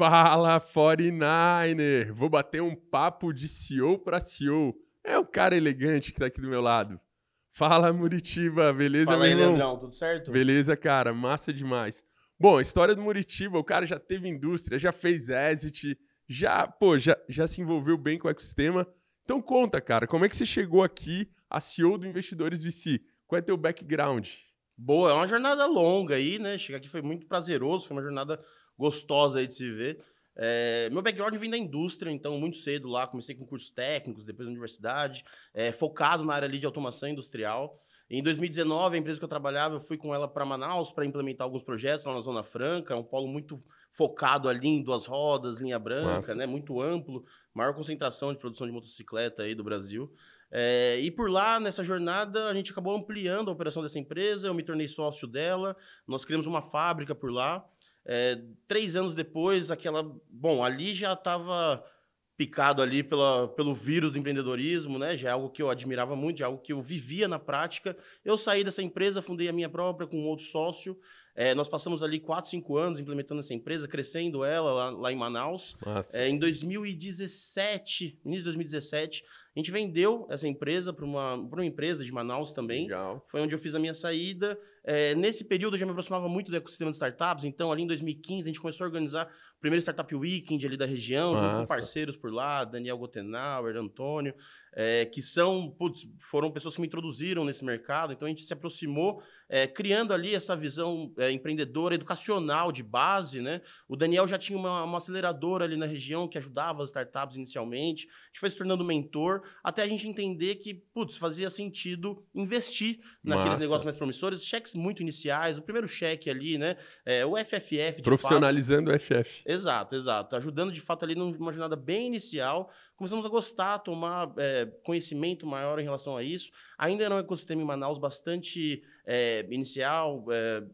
Fala, 49er! Vou bater um papo de CEO para CEO. É o cara elegante que tá aqui do meu lado. Fala, Muritiba, beleza, Fala meu aí, irmão? Leandrão, tudo certo? Beleza, cara, massa demais. Bom, a história do Muritiba, o cara já teve indústria, já fez exit, já se envolveu bem com o ecossistema. Então conta, cara, como é que você chegou aqui a CEO do Investidores VC? Qual é teu background? Boa, é uma jornada longa aí, né? Chegar aqui foi muito prazeroso, foi uma jornada gostosa aí de se ver. Meu background vem da indústria, então muito cedo lá, comecei com cursos técnicos, depois na universidade, focado na área ali de automação industrial. Em 2019, a empresa que eu trabalhava, eu fui com ela para Manaus para implementar alguns projetos lá na Zona Franca, um polo muito focado ali em duas rodas, linha branca, Massa. né? Muito amplo, maior concentração de produção de motocicleta aí do Brasil. E por lá, nessa jornada, a gente acabou ampliando a operação dessa empresa, eu me tornei sócio dela, nós criamos uma fábrica por lá. 3 anos depois, ali já estava picado ali pelo vírus do empreendedorismo, né? Já é algo que eu admirava muito, já é algo que eu vivia na prática. Eu saí dessa empresa, fundei a minha própria com um outro sócio. Nós passamos ali 4, 5 anos implementando essa empresa, crescendo ela lá em Manaus. Massa. Em 2017, início de 2017, a gente vendeu essa empresa para uma empresa de Manaus também. Legal. Foi onde eu fiz a minha saída. Nesse período eu já me aproximava muito do ecossistema de startups, então ali em 2015 a gente começou a organizar o primeiro Startup Weekend ali da região, junto com parceiros por lá, Daniel Gotenauer, Antônio, que foram pessoas que me introduziram nesse mercado, então a gente se aproximou, criando ali essa visão empreendedora, educacional de base, né? O Daniel já tinha uma aceleradora ali na região que ajudava as startups inicialmente, a gente foi se tornando mentor, até a gente entender que, fazia sentido investir naqueles negócios mais promissores, cheques muito iniciais, o primeiro cheque ali, né? O FFF, de Profissionalizando fato. o FF. Exato. Ajudando, de fato, ali numa jornada bem inicial. Começamos a gostar, a tomar conhecimento maior em relação a isso. Ainda era um ecossistema em Manaus bastante inicial,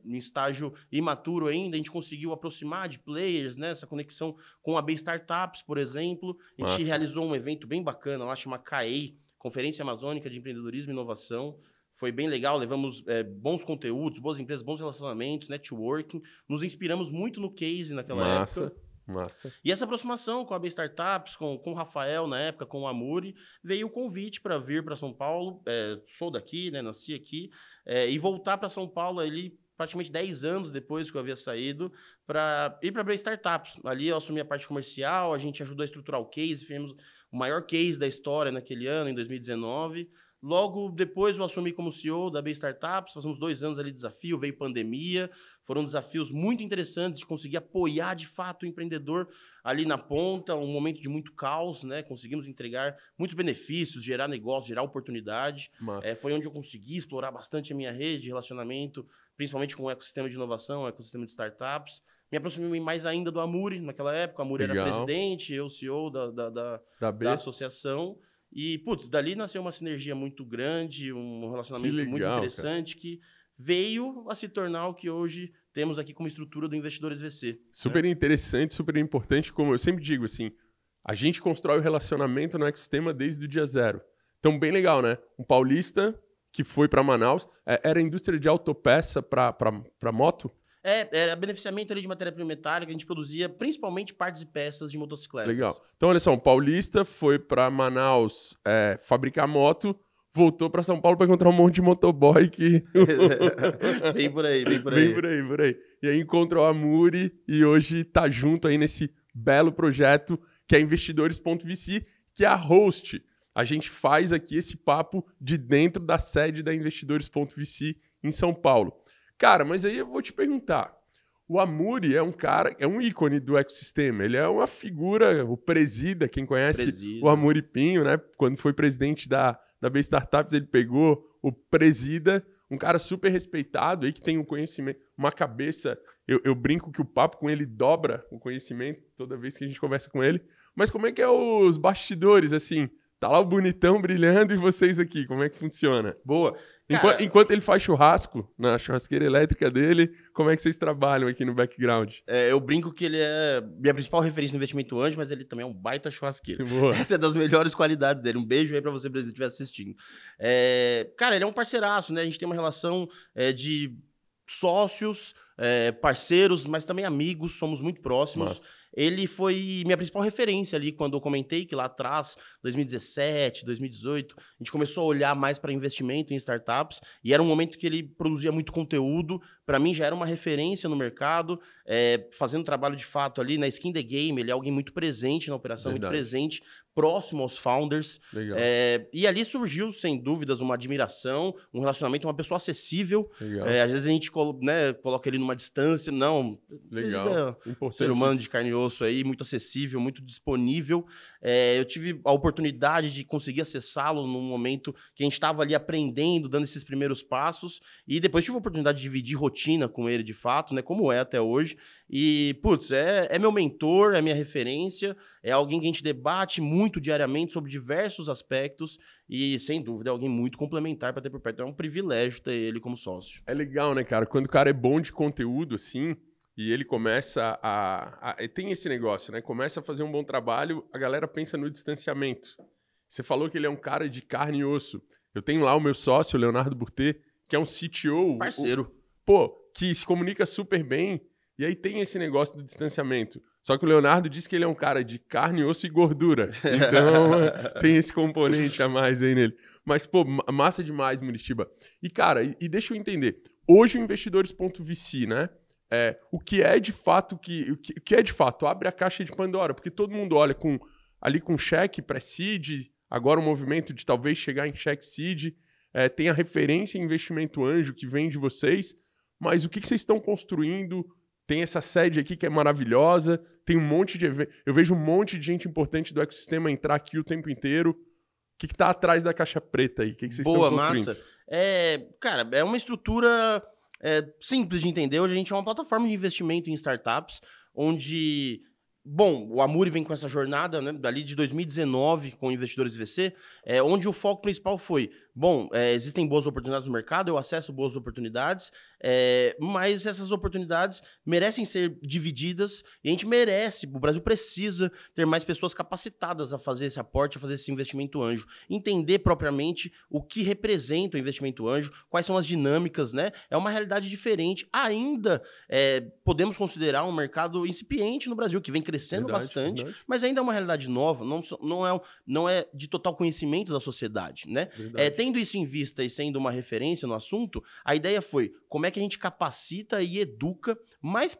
em estágio imaturo ainda. A gente conseguiu aproximar de players, né? Essa conexão com a B Startups, por exemplo. A gente realizou um evento bem bacana lá, chama CAEI, Conferência Amazônica de Empreendedorismo e Inovação. Foi bem legal, levamos bons conteúdos, boas empresas, bons relacionamentos, networking. Nos inspiramos muito no case naquela época. Massa. E essa aproximação com a B Startups, com o Rafael na época, com o Amuri, veio o convite para vir para São Paulo. Sou daqui, né, nasci aqui. E voltar para São Paulo ali praticamente 10 anos depois que eu havia saído, para ir para a B Startups. Ali eu assumi a parte comercial, a gente ajudou a estruturar o case, fizemos o maior case da história naquele ano, em 2019. Logo depois eu assumi como CEO da B Startups, passamos 2 anos ali de desafio, veio pandemia, foram desafios muito interessantes de conseguir apoiar de fato o empreendedor ali na ponta, um momento de muito caos, né? Conseguimos entregar muitos benefícios, gerar negócio, gerar oportunidade. Foi onde eu consegui explorar bastante a minha rede de relacionamento, principalmente com o ecossistema de inovação, o ecossistema de startups. Me aproximei mais ainda do Amuri naquela época, o Amuri era presidente, eu CEO da associação. E, dali nasceu uma sinergia muito grande, um relacionamento muito interessante, cara, que veio a se tornar o que hoje temos aqui como estrutura do Investidores VC. Super interessante, super importante, como eu sempre digo, assim, a gente constrói o relacionamento no ecossistema desde o dia zero. Então, bem legal, né? Um paulista que foi para Manaus, era indústria de autopeça para moto? Era beneficiamento ali de matéria-prima metálica, a gente produzia principalmente partes e peças de motocicletas. Legal. Então, olha só, um paulista foi para Manaus fabricar moto, voltou para São Paulo para encontrar um monte de motoboy que... Bem por aí. Bem por aí. E aí encontrou a Amuri e hoje tá junto aí nesse belo projeto que é Investidores.vc, que é a host. A gente faz aqui esse papo de dentro da sede da Investidores.vc em São Paulo. Cara, mas aí eu vou te perguntar. O Amuri é um cara, é um ícone do ecossistema. Ele é uma figura, o presida, quem conhece o Amuri Pinho, né? Quando foi presidente da B Startups, ele pegou o presida, um cara super respeitado aí, que tem um conhecimento, uma cabeça. Eu brinco que o papo com ele dobra o conhecimento toda vez que a gente conversa com ele. Mas como é que é os bastidores, assim? Tá lá o bonitão brilhando e vocês aqui, como é que funciona? Boa. Cara, enquanto ele faz churrasco na churrasqueira elétrica dele, como é que vocês trabalham aqui no background? Eu brinco que ele é minha principal referência no investimento anjo, mas ele também é um baita churrasqueiro. Boa. Essa é das melhores qualidades dele. Um beijo aí pra você, se estiver assistindo. Cara, ele é um parceiraço, né? A gente tem uma relação de sócios, parceiros, mas também amigos, somos muito próximos. Nossa. ele foi minha principal referência ali, quando eu comentei que lá atrás, 2017, 2018, a gente começou a olhar mais para investimento em startups, e era um momento que ele produzia muito conteúdo, para mim já era uma referência no mercado, fazendo trabalho de fato ali na Skin the Game, ele é alguém muito presente na operação, muito presente, próximo aos founders. E ali surgiu, sem dúvidas, uma admiração, um relacionamento, uma pessoa acessível. Às vezes a gente coloca ele numa distância. Não, legal. Ser humano de carne e osso aí, muito acessível, muito disponível. Eu tive a oportunidade de conseguir acessá-lo num momento que a gente estava ali aprendendo, dando esses primeiros passos. E depois tive a oportunidade de dividir rotina com ele, de fato, né, como é até hoje. E, putz, é meu mentor, é minha referência, é alguém que a gente debate muito diariamente sobre diversos aspectos e, sem dúvida, é alguém muito complementar para ter por perto. É um privilégio ter ele como sócio. É legal, né, cara? Quando o cara é bom de conteúdo, assim, e ele começa tem esse negócio, né? Começa a fazer um bom trabalho, a galera pensa no distanciamento. Você falou que ele é um cara de carne e osso. Eu tenho lá o meu sócio, o Leonardo Burtê, que é um CTO. Parceiro. Que se comunica super bem. E aí tem esse negócio do distanciamento. Só que o Leonardo diz que ele é um cara de carne, osso e gordura. Então tem esse componente a mais aí nele. Mas, massa demais, Muritiba. E, cara, e deixa eu entender. Hoje o Investidores.vc, né? O que é de fato abre a caixa de Pandora, porque todo mundo olha ali com cheque pré-seed, agora o movimento de talvez chegar em cheque seed, tem a referência em investimento anjo que vem de vocês, mas o que vocês estão construindo? Tem essa sede aqui que é maravilhosa, tem um monte de eventos, eu vejo um monte de gente importante do ecossistema entrar aqui o tempo inteiro. O que está atrás da caixa preta aí? O que vocês estão construindo? Boa, massa. Cara, é uma estrutura simples de entender. Hoje a gente é uma plataforma de investimento em startups, onde... Bom, o Amuri vem com essa jornada, né, dali de 2019 com investidores VC, onde o foco principal foi, existem boas oportunidades no mercado, eu acesso boas oportunidades, mas essas oportunidades merecem ser divididas e a gente merece, o Brasil precisa ter mais pessoas capacitadas a fazer esse aporte, a fazer esse investimento anjo, entender propriamente o que representa o investimento anjo, quais são as dinâmicas, né? É uma realidade diferente. Ainda podemos considerar um mercado incipiente no Brasil, que vem crescendo bastante, mas ainda é uma realidade nova, não é de total conhecimento da sociedade, né? Tendo isso em vista e sendo uma referência no assunto, a ideia foi como é que a gente capacita e educa mais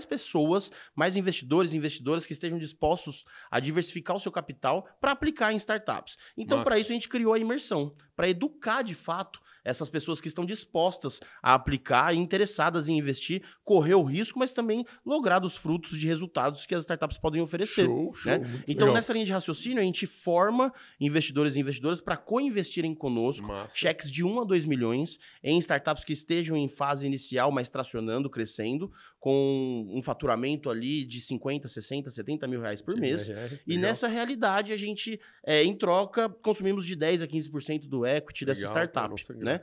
pessoas, mais investidores e investidoras que estejam dispostos a diversificar o seu capital para aplicar em startups. Então, para isso, a gente criou a imersão, para educar, de fato, essas pessoas que estão dispostas a aplicar e interessadas em investir, correr o risco, mas também lograr os frutos de resultados que as startups podem oferecer. Show, né? Então, nessa linha de raciocínio, a gente forma investidores e investidoras para co-investirem conosco, cheques de 1 a 2 milhões em startups que estejam em fase inicial, mas tracionando, crescendo, com um faturamento ali de 50, 60, 70 mil reais por mês. E nessa realidade, a gente, em troca, consumimos de 10 a 15% do equity dessa startup. Né?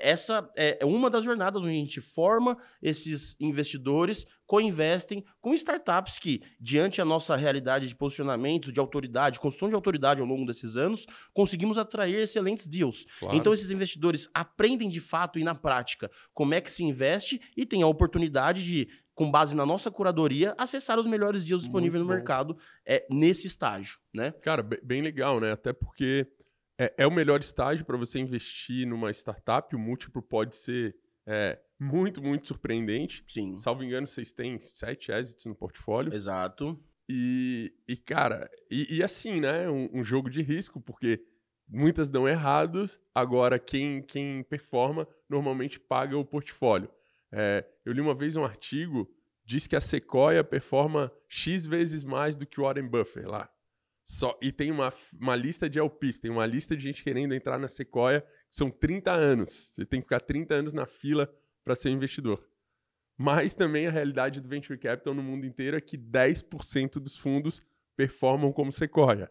Essa é uma das jornadas onde a gente forma esses investidores, co-investem com startups que, diante a nossa realidade de posicionamento, de autoridade, construção de autoridade ao longo desses anos, conseguimos atrair excelentes deals. Claro. Então, esses investidores aprendem de fato e na prática como é que se investe e têm a oportunidade de, com base na nossa curadoria, acessar os melhores deals disponíveis no mercado nesse estágio. Né? Cara, bem legal, né? Até porque é o melhor estágio para você investir numa startup, o múltiplo pode ser muito, muito surpreendente. Sim. Salvo engano, vocês têm 7 exits no portfólio. Exato. E cara, assim, né? Um jogo de risco, porque muitas dão errados, agora quem performa normalmente paga o portfólio. Eu li uma vez um artigo, diz que a Sequoia performa X vezes mais do que o Warren Buffett lá. E tem uma lista de LPs, tem uma lista de gente querendo entrar na Sequoia, que são 30 anos. Você tem que ficar 30 anos na fila para ser investidor. Mas também a realidade do Venture Capital no mundo inteiro é que 10% dos fundos performam como Sequoia.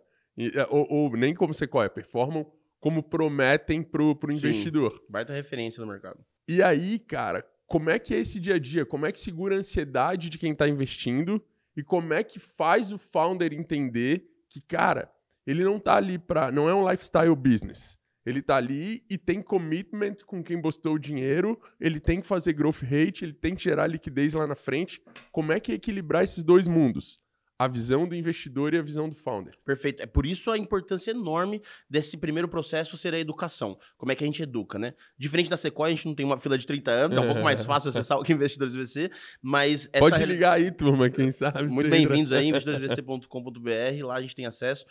Ou nem como Sequoia, performam como prometem para o investidor. Baita referência no mercado. E aí, cara, como é que é esse dia a dia? Como é que segura a ansiedade de quem está investindo? E como é que faz o founder entender que, cara, ele não tá ali não é um lifestyle business. Ele tá ali e tem commitment com quem botou o dinheiro, ele tem que fazer growth rate, ele tem que gerar liquidez lá na frente. Como é que é equilibrar esses dois mundos? A visão do investidor e a visão do founder. Perfeito. É por isso a importância enorme desse primeiro processo ser a educação. Como é que a gente educa, né? Diferente da Sequoia, a gente não tem uma fila de 30 anos, é um pouco mais fácil acessar o que investidores VC, mas... Pode ligar aí, turma, quem sabe. Muito bem-vindos aí, investidoresvc.com.br, lá a gente tem acesso.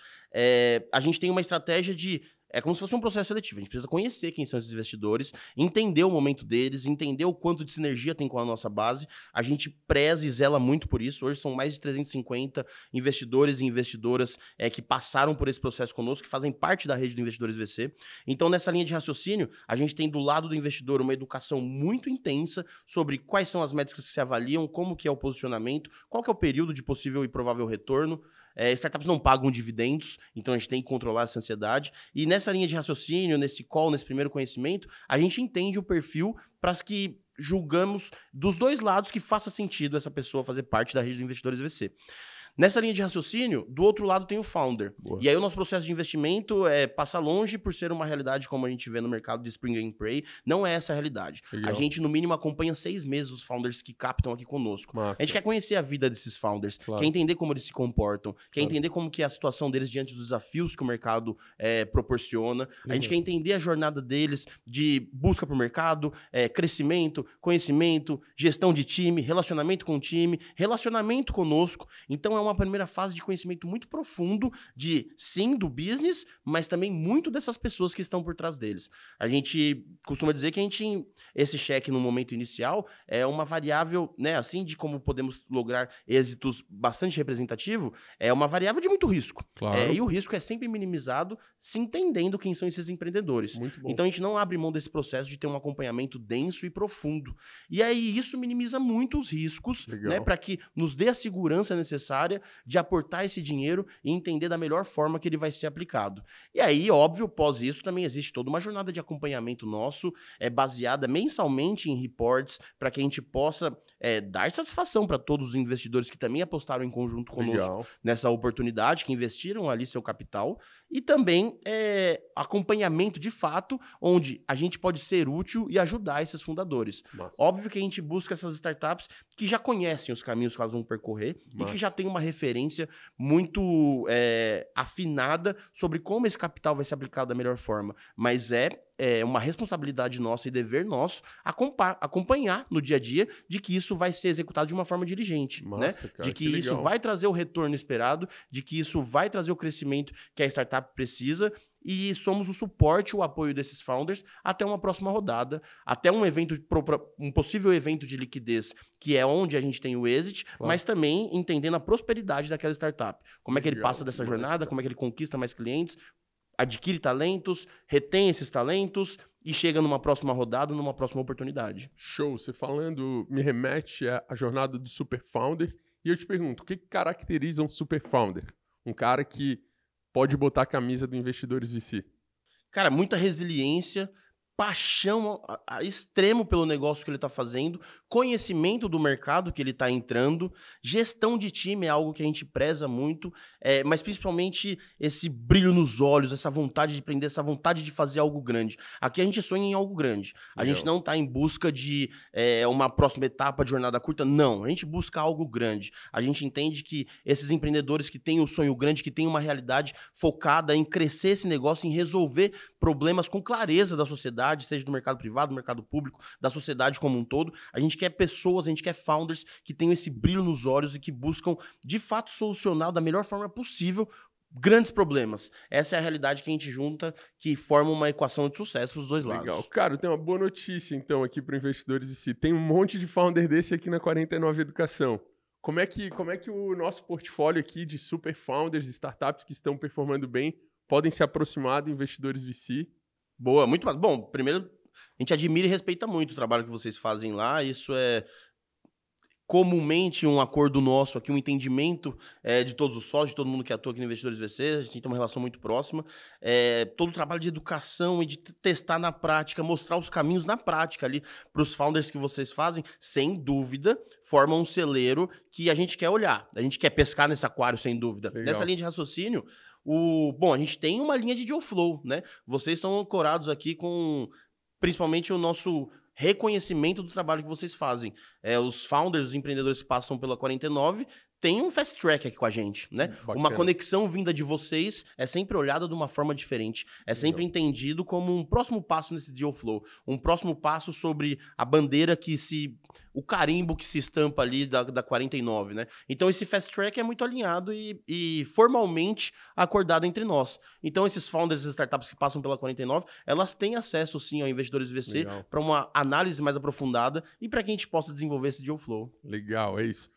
A gente tem uma estratégia de... É como se fosse um processo seletivo. A gente precisa conhecer quem são esses investidores, entender o momento deles, entender o quanto de sinergia tem com a nossa base. A gente preza e zela muito por isso. Hoje são mais de 350 investidores e investidoras que passaram por esse processo conosco, que fazem parte da rede do Investidores VC. Então, nessa linha de raciocínio, a gente tem do lado do investidor uma educação muito intensa sobre quais são as métricas que se avaliam, como que é o posicionamento, qual que é o período de possível e provável retorno. Startups não pagam dividendos, então a gente tem que controlar essa ansiedade. E nessa linha de raciocínio, nesse call, nesse primeiro conhecimento, a gente entende o perfil para que julgamos dos dois lados que faça sentido essa pessoa fazer parte da rede de investidores VC. Nessa linha de raciocínio, do outro lado tem o founder. Boa. E aí o nosso processo de investimento passa longe por ser uma realidade como a gente vê no mercado de Spring and Pray. Não é essa a realidade. Legal. A gente, no mínimo, acompanha 6 meses os founders que captam aqui conosco. Massa. A gente quer conhecer a vida desses founders, claro. Quer entender como eles se comportam, quer entender como que é a situação deles diante dos desafios que o mercado proporciona. A gente quer entender a jornada deles de busca para o mercado, crescimento, conhecimento, gestão de time, relacionamento com o time, relacionamento conosco. Então, é uma primeira fase de conhecimento muito profundo sim, do business, mas também muito dessas pessoas que estão por trás deles. A gente costuma dizer que esse cheque no momento inicial é uma variável, né, assim, de como podemos lograr êxitos bastante representativo, é uma variável de muito risco. Claro. E o risco é sempre minimizado se entendendo quem são esses empreendedores. Então, a gente não abre mão desse processo de ter um acompanhamento denso e profundo. E aí, isso minimiza muito os riscos, né, para que nos dê a segurança necessária de aportar esse dinheiro e entender da melhor forma que ele vai ser aplicado. E aí, óbvio, pós isso, também existe toda uma jornada de acompanhamento nosso, baseada mensalmente em reports, para que a gente possa dar satisfação para todos os investidores que também apostaram em conjunto conosco nessa oportunidade, que investiram ali seu capital, e também acompanhamento de fato, onde a gente pode ser útil e ajudar esses fundadores. Massa. Óbvio que a gente busca essas startups que já conhecem os caminhos que elas vão percorrer e que já tem uma referência muito afinada sobre como esse capital vai ser aplicado da melhor forma. Mas é uma responsabilidade nossa e dever nosso acompanhar no dia a dia de que isso vai ser executado de uma forma diligente. Massa, né? Cara, de que isso vai trazer o retorno esperado, de que isso vai trazer o crescimento que a startup precisa, e somos o suporte, o apoio desses founders até uma próxima rodada, até um possível evento de liquidez, que é onde a gente tem o exit, mas também entendendo a prosperidade daquela startup. Como é que ele passa dessa jornada, como é que ele conquista mais clientes, adquire talentos, retém esses talentos e chega numa próxima rodada, numa próxima oportunidade. Show! Você falando me remete à jornada do super founder, e eu te pergunto, o que caracteriza um super founder? Um cara que pode botar a camisa do Investidores VC? Cara, muita resiliência, paixão a extremo pelo negócio que ele está fazendo, conhecimento do mercado que ele está entrando, gestão de time é algo que a gente preza muito, mas principalmente esse brilho nos olhos, essa vontade de aprender, essa vontade de fazer algo grande. Aqui a gente sonha em algo grande. A gente não está em busca de uma próxima etapa de jornada curta, não. A gente busca algo grande. A gente entende que esses empreendedores que têm o sonho grande, que têm uma realidade focada em crescer esse negócio, em resolver problemas com clareza da sociedade, seja do mercado privado, do mercado público, da sociedade como um todo. A gente quer pessoas, a gente quer founders que tenham esse brilho nos olhos e que buscam, de fato, solucionar da melhor forma possível grandes problemas. Essa é a realidade que a gente junta, que forma uma equação de sucesso para os dois lados. Legal. Cara, tem uma boa notícia, então, aqui para investidores de si. Tem um monte de founder desse aqui na 49 Educação. Como é que o nosso portfólio aqui de super founders, startups que estão performando bem, podem se aproximar de investidores VC? Boa, muito bom. Bom, primeiro, a gente admira e respeita muito o trabalho que vocês fazem lá. Isso é comumente um acordo nosso aqui, um entendimento de todos os sócios, de todo mundo que atua aqui no Investidores VC. A gente tem uma relação muito próxima. Todo o trabalho de educação e de testar na prática, mostrar os caminhos na prática ali para os founders que vocês fazem, sem dúvida, formam um celeiro que a gente quer olhar. A gente quer pescar nesse aquário, sem dúvida. Legal. Nessa linha de raciocínio, Bom, a gente tem uma linha de deal flow, né? Vocês são ancorados aqui com, principalmente, o nosso reconhecimento do trabalho que vocês fazem. Os founders, os empreendedores que passam pela 49, tem um fast track aqui com a gente, né? Bacana. Uma conexão vinda de vocês é sempre olhada de uma forma diferente. É sempre entendido como um próximo passo nesse deal flow. Um próximo passo sobre a bandeira o carimbo que se estampa ali da 49, né? Então esse fast track é muito alinhado e formalmente acordado entre nós. Então esses founders e startups que passam pela 49, elas têm acesso sim ao investidores VC para uma análise mais aprofundada e para que a gente possa desenvolver esse deal flow. Legal, é isso.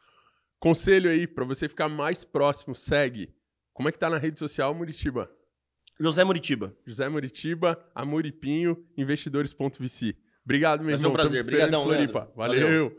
Conselho aí, para você ficar mais próximo, segue. Como é que tá na rede social, Muritiba? José Muritiba. José Muritiba, Amuripinho, investidores.vc. Obrigado, meu irmão. Foi um prazer. Obrigadão, Floripa. Valeu.